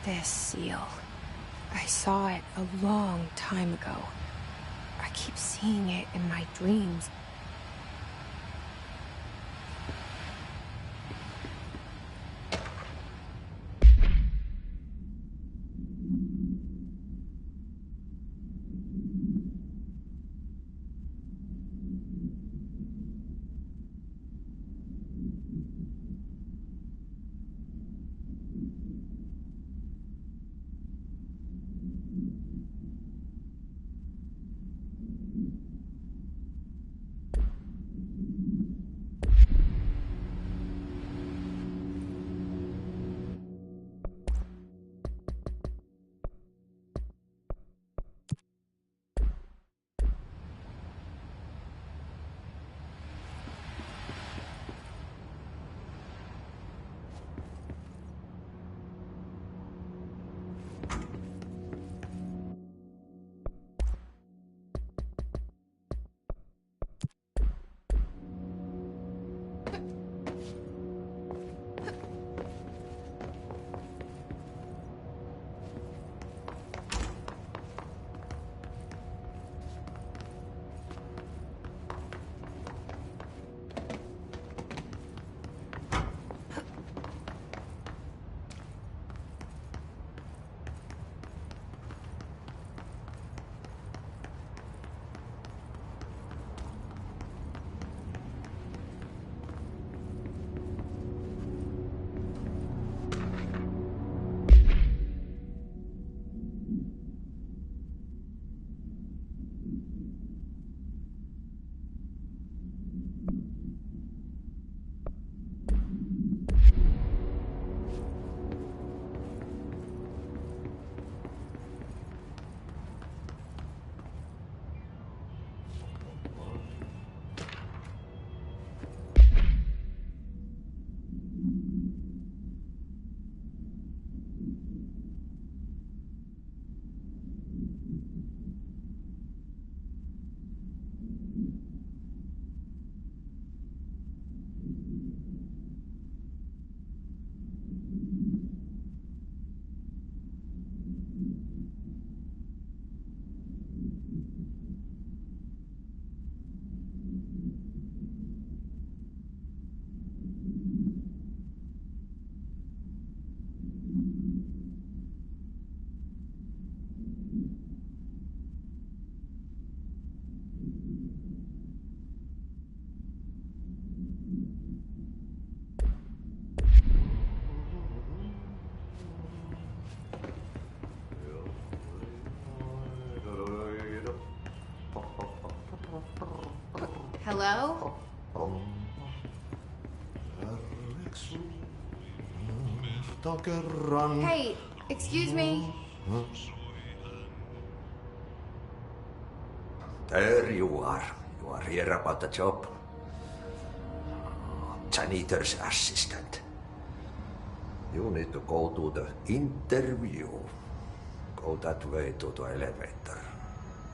This seal. I saw it a long time ago. I keep seeing it in my dreams. Hello? Hey, excuse me. There you are. You are here about the job. Janitor's assistant. You need to go to the interview. Go that way to the elevator.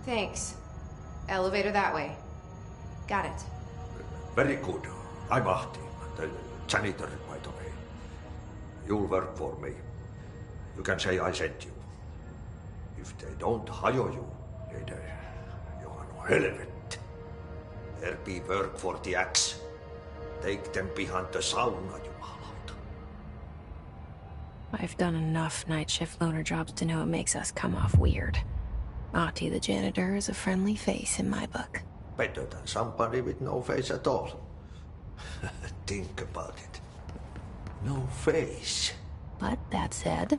Thanks. Elevator that way. Got it. Very good. I'm Ahti, the janitor, by the way. You'll work for me. You can say I sent you. If they don't hire you, you are no helvet. There be work for the axe. Take them behind the sauna, jumalauta. I've done enough night shift loner jobs to know it makes us come off weird. Ahti the janitor is a friendly face in my book. Better than somebody with no face at all. Think about it. No face. But that said,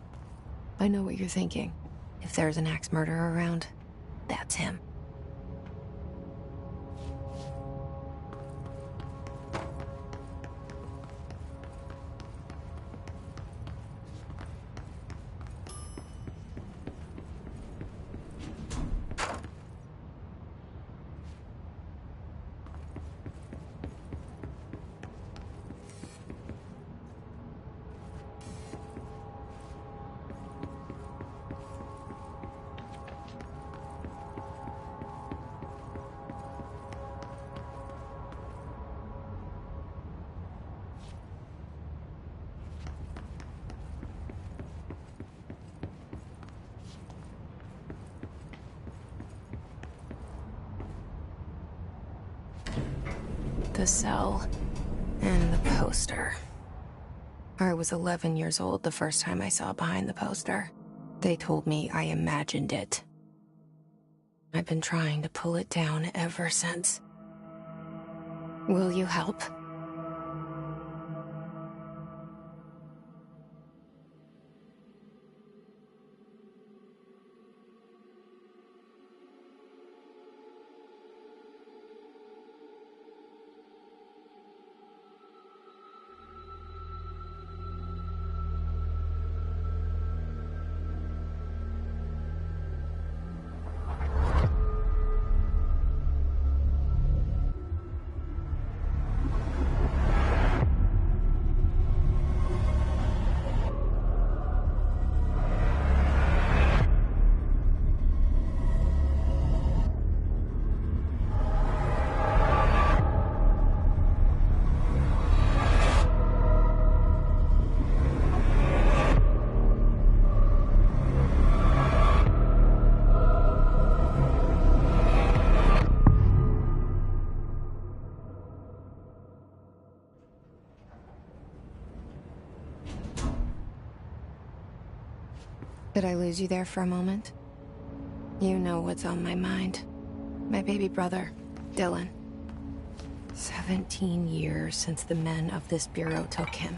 I know what you're thinking. If there's an axe murderer around, that's him. The cell. And the poster. I was 11 years old the first time I saw behind the poster. They told me I imagined it. I've been trying to pull it down ever since. Will you help? Did I lose you there for a moment? You know what's on my mind. My baby brother, Dylan. 17 years since the men of this bureau took him.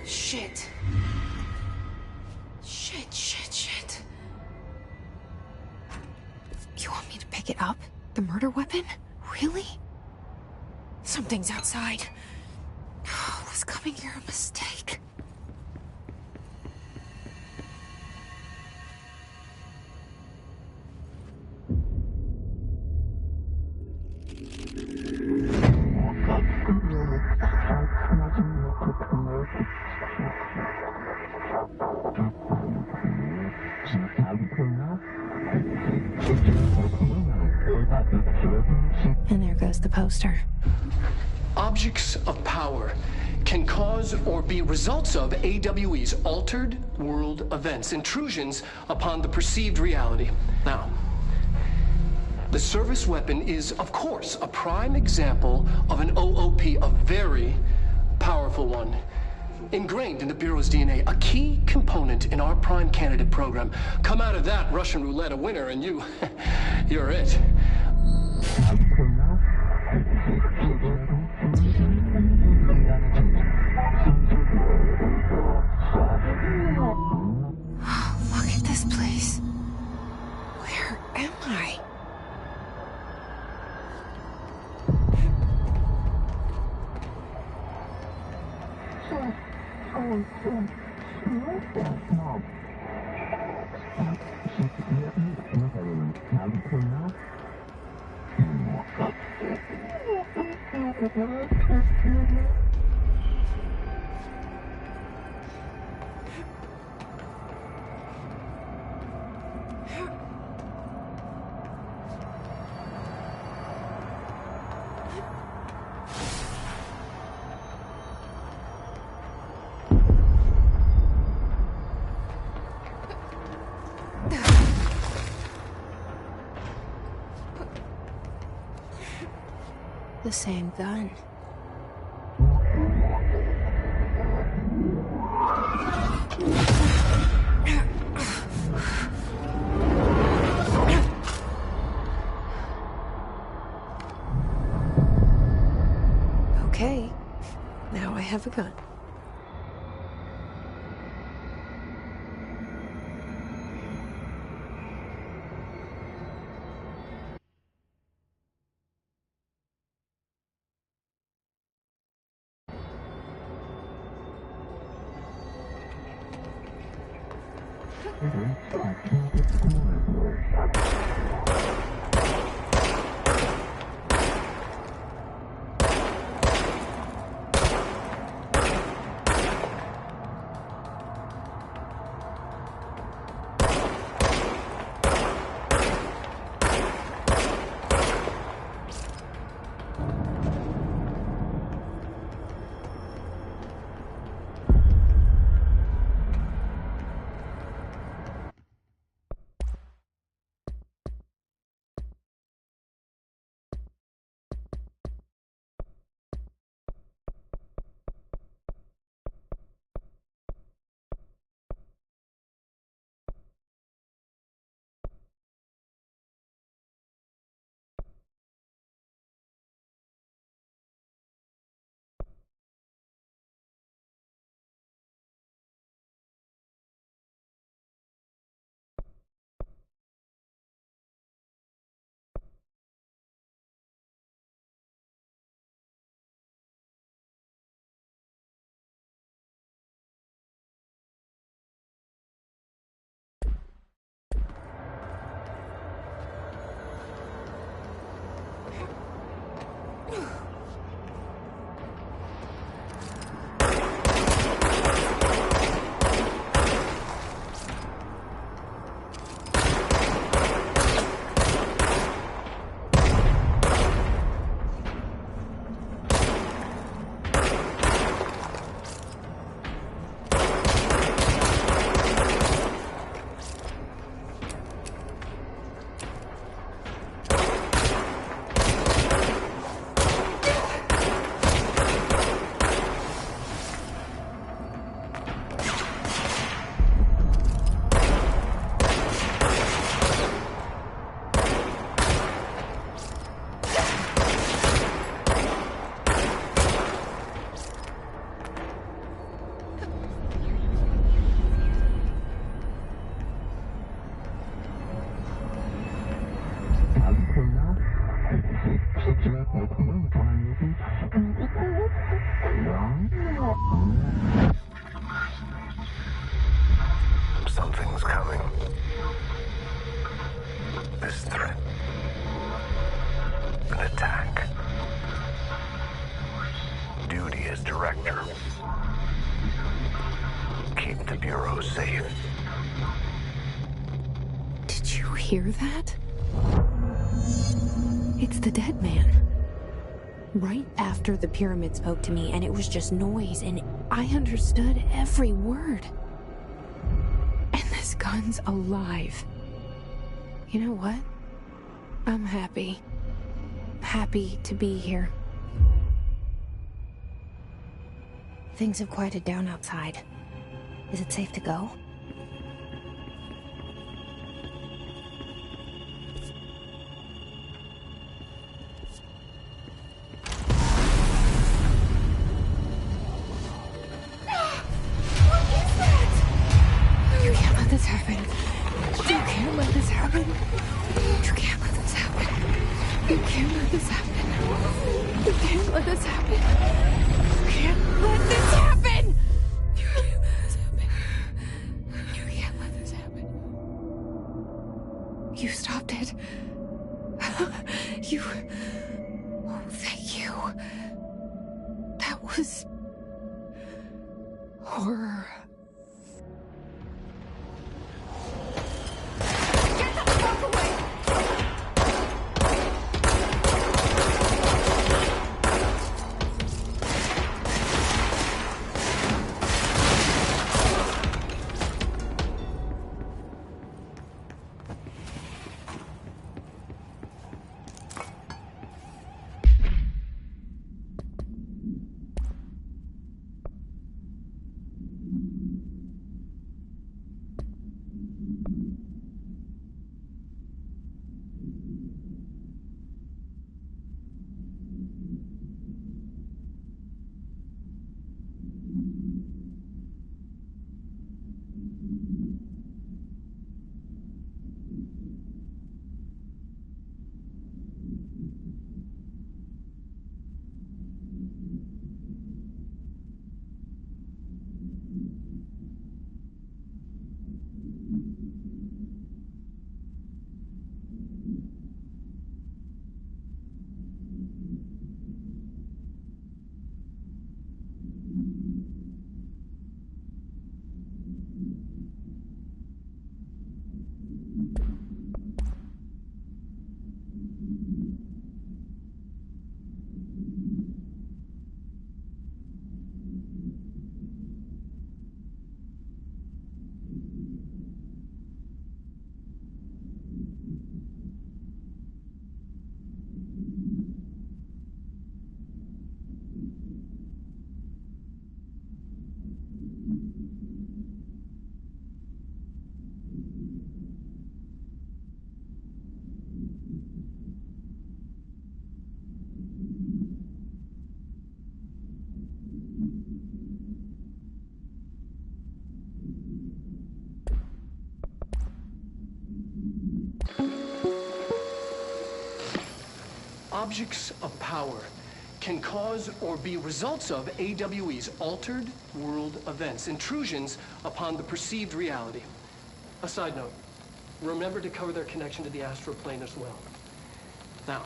Shit. Shit. You want me to pick it up? The murder weapon? Really? Something's outside. Was coming here a mistake? And there goes the poster. Objects of power can cause or be results of AWE's altered world events, intrusions upon the perceived reality. Now, the service weapon is, of course, a prime example of an OOP, a very powerful one. Ingrained in the Bureau's DNA, a key component in our prime candidate program. Come out of that Russian roulette a winner and you're it. Look at this place. Where am I? The same gun. Okay, now I have a gun. Something's coming. This threat. An attack. Duty as director. Keep the Bureau safe. Did you hear that? It's the dead man. Right after the pyramid spoke to me, and it was just noise, and I understood every word. And this gun's alive. You know what? I'm happy. Happy to be here. Things have quieted down outside. Is it safe to go? You can't let this happen. You can't let this happen. You can't let this happen. You can't let this happen. You can't let this happen. You can't let this happen. You can't let this happen. You can't let this happen. You stopped it. You... Oh, thank you. That was... horror. Get the fuck away! Objects of power can cause or be results of AWE's altered world events, intrusions upon the perceived reality. A side note, remember to cover their connection to the astral plane as well. Now,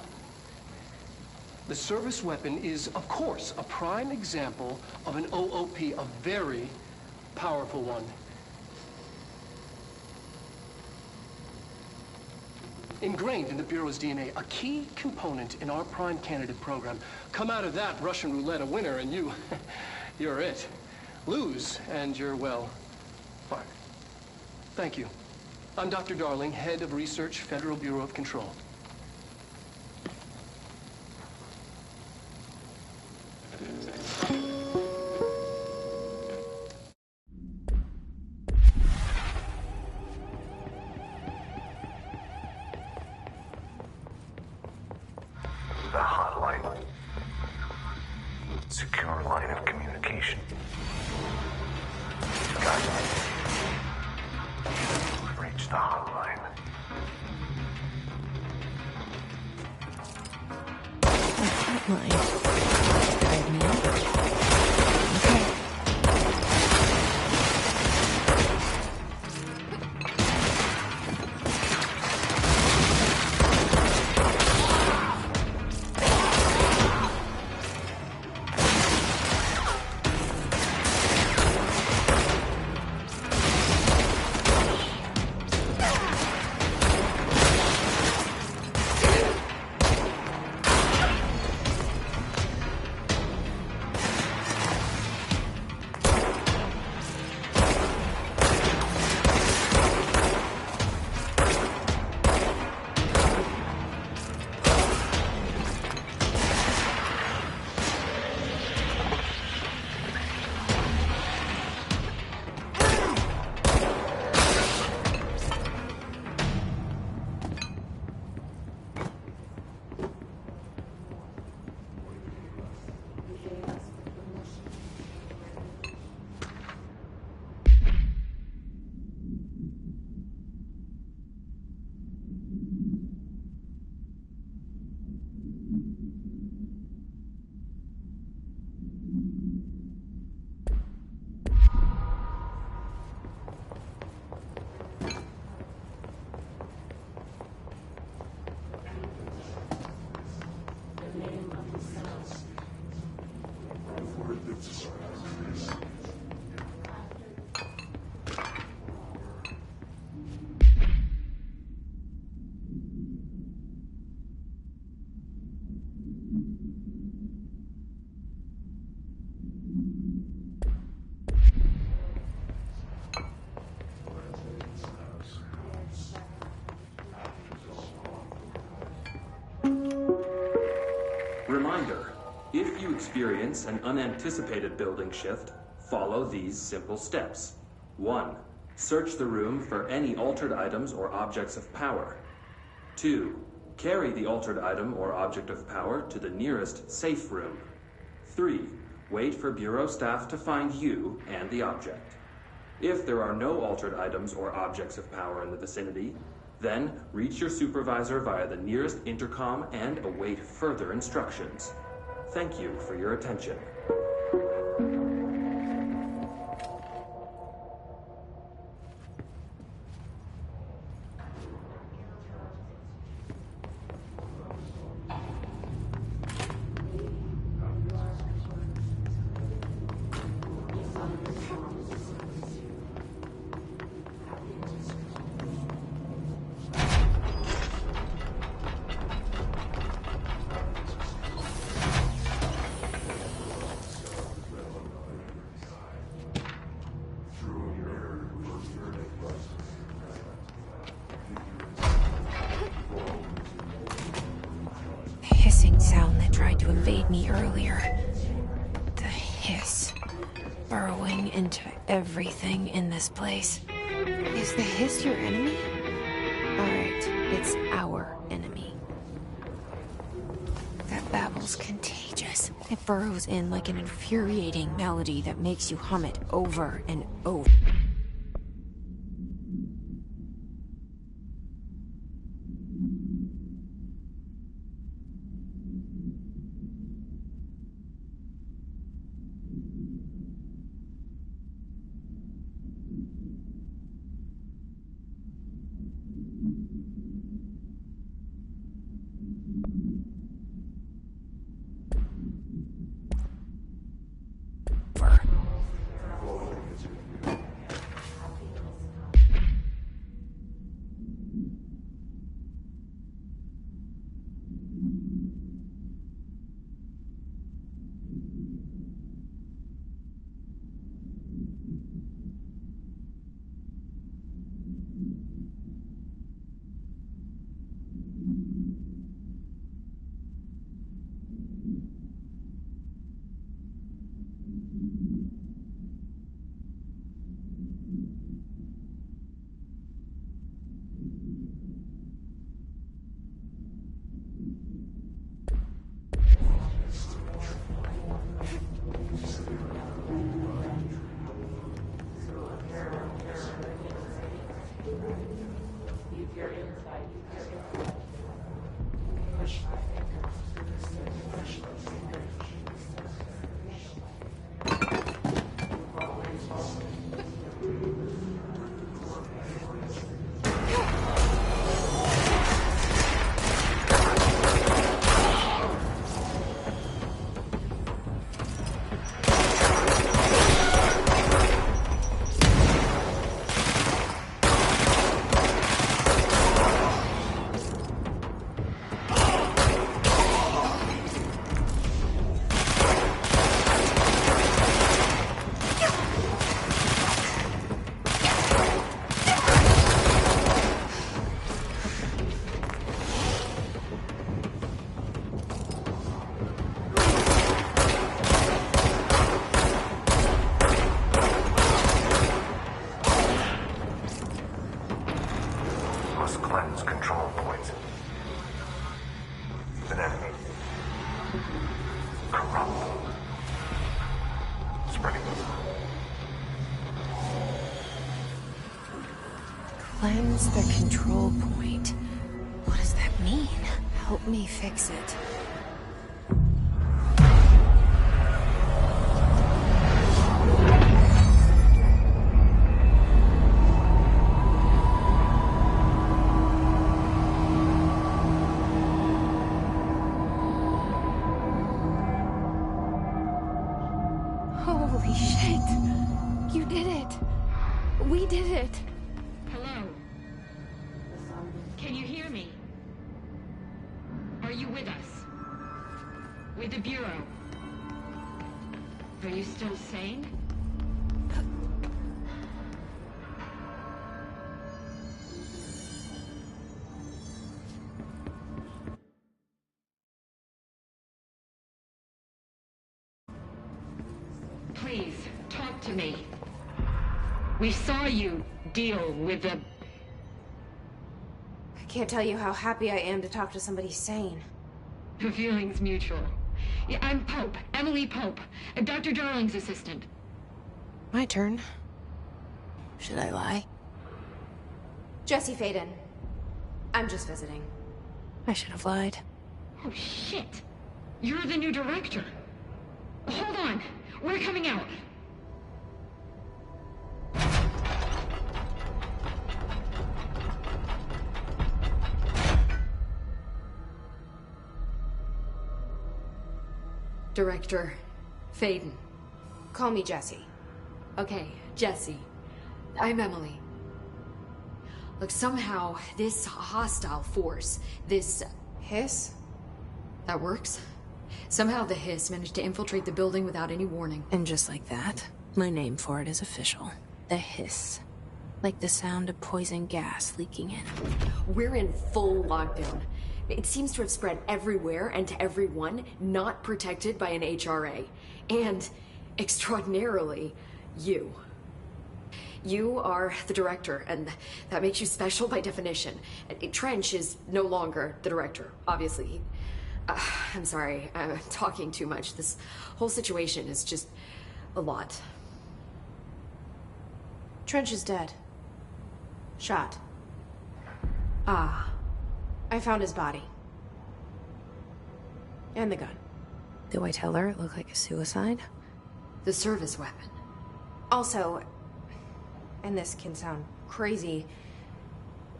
the service weapon is, of course, a prime example of an OOP, a very powerful one. Ingrained in the Bureau's DNA, a key component in our prime candidate program. Come out of that Russian roulette a winner and you're it. Lose and you're, well, fired. Thank you. I'm Dr. Darling, Head of Research, Federal Bureau of Control. The hotline. Secure line of communication. Got it. Reach the hotline. Hotline. Guide me up. Okay. Reminder, if you experience an unanticipated building shift, follow these simple steps. 1. Search the room for any altered items or objects of power. 2. Carry the altered item or object of power to the nearest safe room. 3. Wait for Bureau staff to find you and the object. If there are no altered items or objects of power in the vicinity, then reach your supervisor via the nearest intercom and await further instructions. Thank you for your attention. Hissing sound that tried to invade me earlier. The hiss. Burrowing into everything in this place. Is the hiss your enemy? Alright, it's our enemy. That babble's contagious. It burrows in like an infuriating melody that makes you hum it over and over. Must cleanse control points. An enemy. Corrupt. Spreading. Cleanse the control point. What does that mean? Help me fix it. Holy shit. You did it. We did it. Hello? Can you hear me? Are you with us? With the Bureau? Are you still sane? to me. We saw you deal with the... I can't tell you how happy I am to talk to somebody sane. The feeling's mutual. Yeah, I'm Pope, Emily Pope, Dr. Darling's assistant. My turn. Should I lie? Jesse Faden. I'm just visiting. I should have lied. Oh, shit. You're the new director. Hold on. We're coming out. Director Faden. Call me Jesse. Okay, Jesse. I'm Emily. Look, somehow, this hostile force, this... Hiss? That works? Somehow the hiss managed to infiltrate the building without any warning. And just like that, my name for it is official. The hiss. Like the sound of poison gas leaking in. We're in full lockdown. It seems to have spread everywhere and to everyone not protected by an HRA. And, extraordinarily, you. You are the director, and that makes you special by definition. Trench is no longer the director, obviously. I'm sorry, I'm talking too much. This whole situation is just a lot. Trench is dead. Shot. Ah. I found his body. And the gun. Do I tell her it looked like a suicide? The service weapon. Also, and this can sound crazy,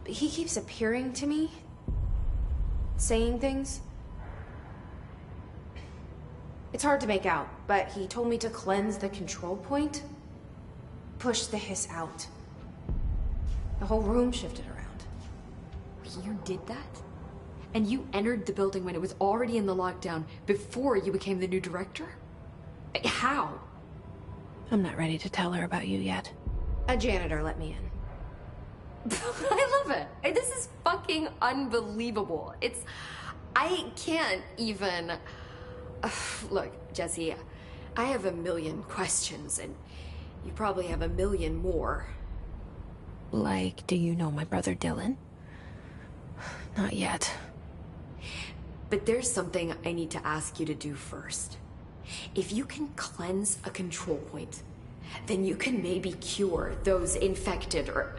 but he keeps appearing to me, saying things. It's hard to make out, but he told me to cleanse the control point, push the hiss out. The whole room shifted around. You did that? And you entered the building when it was already in the lockdown before you became the new director? How? I'm not ready to tell her about you yet. A janitor let me in. I love it. This is fucking unbelievable. I can't even... Look, Jesse, I have a million questions, and you probably have a million more. Like, do you know my brother Dylan? Not yet. But there's something I need to ask you to do first. If you can cleanse a control point, then you can maybe cure those infected or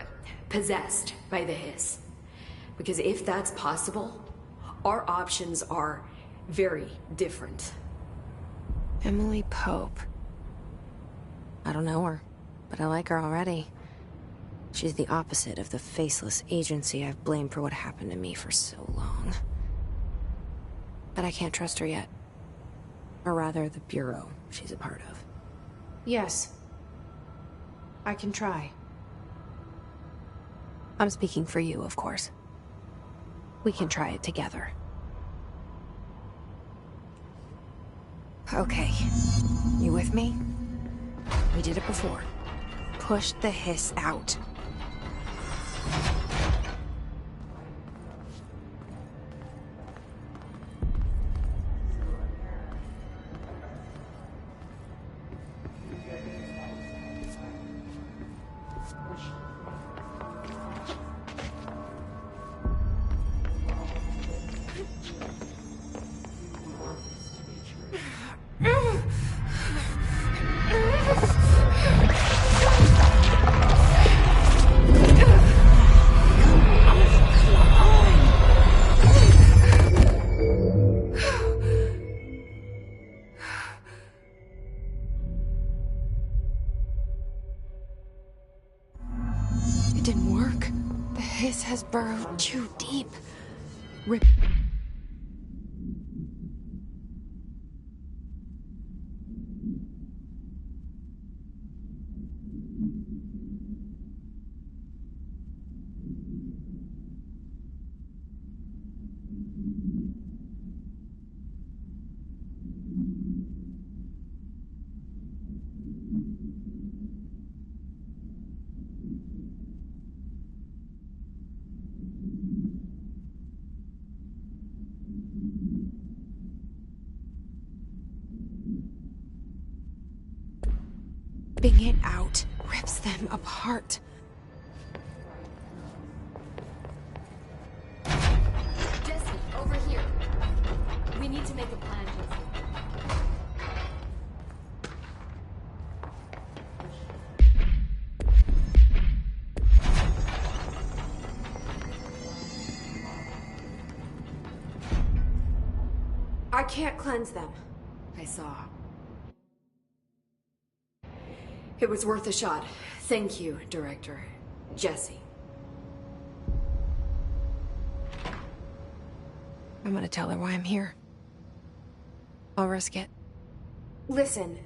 possessed by the hiss. Because if that's possible, our options are very different. Emily Pope. I don't know her, but I like her already. She's the opposite of the faceless agency I've blamed for what happened to me for so long. But I can't trust her yet. Or rather, the Bureau she's a part of. Yes. I can try. I'm speaking for you, of course. We can try it together. Okay. You with me? We did it before. Push the hiss out. It didn't work. The hiss has burrowed too deep. Rip. it out rips them apart. Jesse, over here. We need to make a plan, Jesse. I can't cleanse them. I saw. It was worth a shot. Thank you, Director. Jesse. I'm gonna tell her why I'm here. I'll risk it. Listen,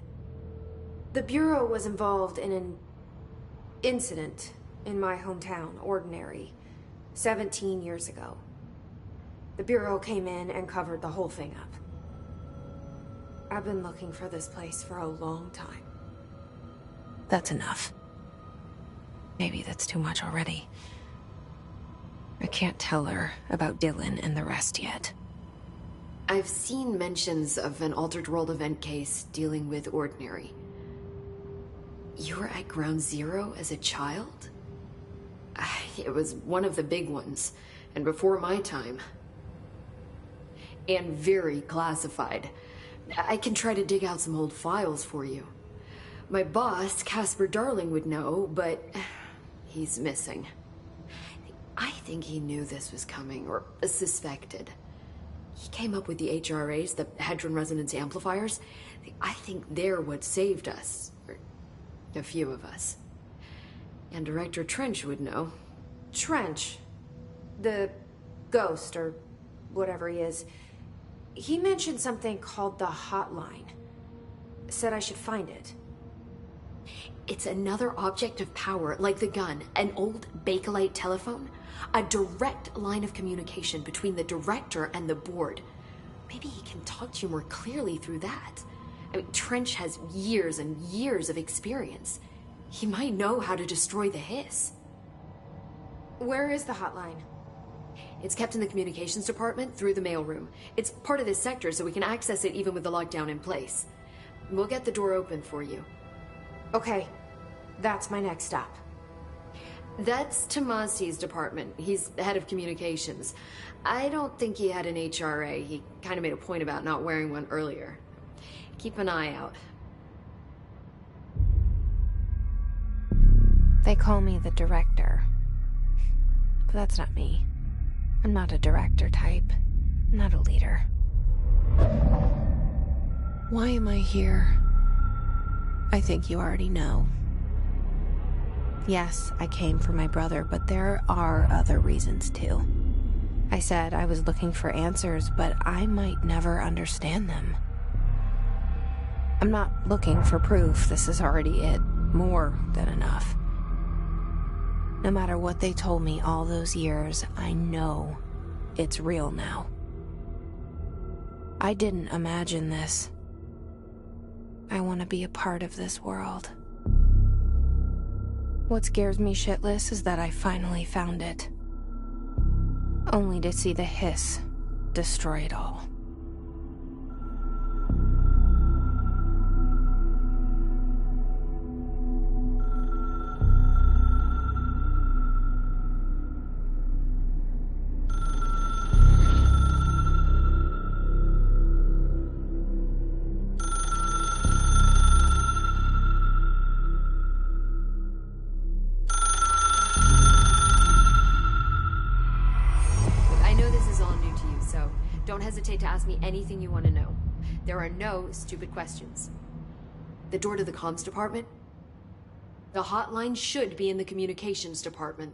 the Bureau was involved in an incident in my hometown, Ordinary, 17 years ago. The Bureau came in and covered the whole thing up. I've been looking for this place for a long time. That's enough. Maybe that's too much already. I can't tell her about Dylan and the rest yet. I've seen mentions of an Altered World event case dealing with Ordinary. You were at Ground Zero as a child? It was one of the big ones, and before my time. And very classified. I can try to dig out some old files for you. My boss, Casper Darling, would know, but he's missing. I think he knew this was coming, or suspected. He came up with the HRAs, the Hadron Resonance Amplifiers. I think they're what saved us. Or a few of us. And Director Trench would know. Trench, the ghost, or whatever he is, he mentioned something called the Hotline. Said I should find it. It's another object of power, like the gun, an old Bakelite telephone. A direct line of communication between the director and the board. Maybe he can talk to you more clearly through that. I mean, Trench has years and years of experience. He might know how to destroy the hiss. Where is the hotline? It's kept in the communications department through the mailroom. It's part of this sector, so we can access it even with the lockdown in place. We'll get the door open for you. Okay, that's my next stop. That's Tomasi's department. He's head of communications. I don't think he had an HRA. He kind of made a point about not wearing one earlier. Keep an eye out. They call me the director. But that's not me. I'm not a director type. I'm not a leader. Why am I here? I think you already know. Yes, I came for my brother, but there are other reasons too. I said I was looking for answers, but I might never understand them. I'm not looking for proof. This is already it. More than enough. No matter what they told me all those years, I know it's real now. I didn't imagine this. I want to be a part of this world. What scares me shitless is that I finally found it. Only to see the hiss destroy it all. Don't hesitate to ask me anything you want to know. There are no stupid questions. The door to the comms department? The hotline should be in the communications department.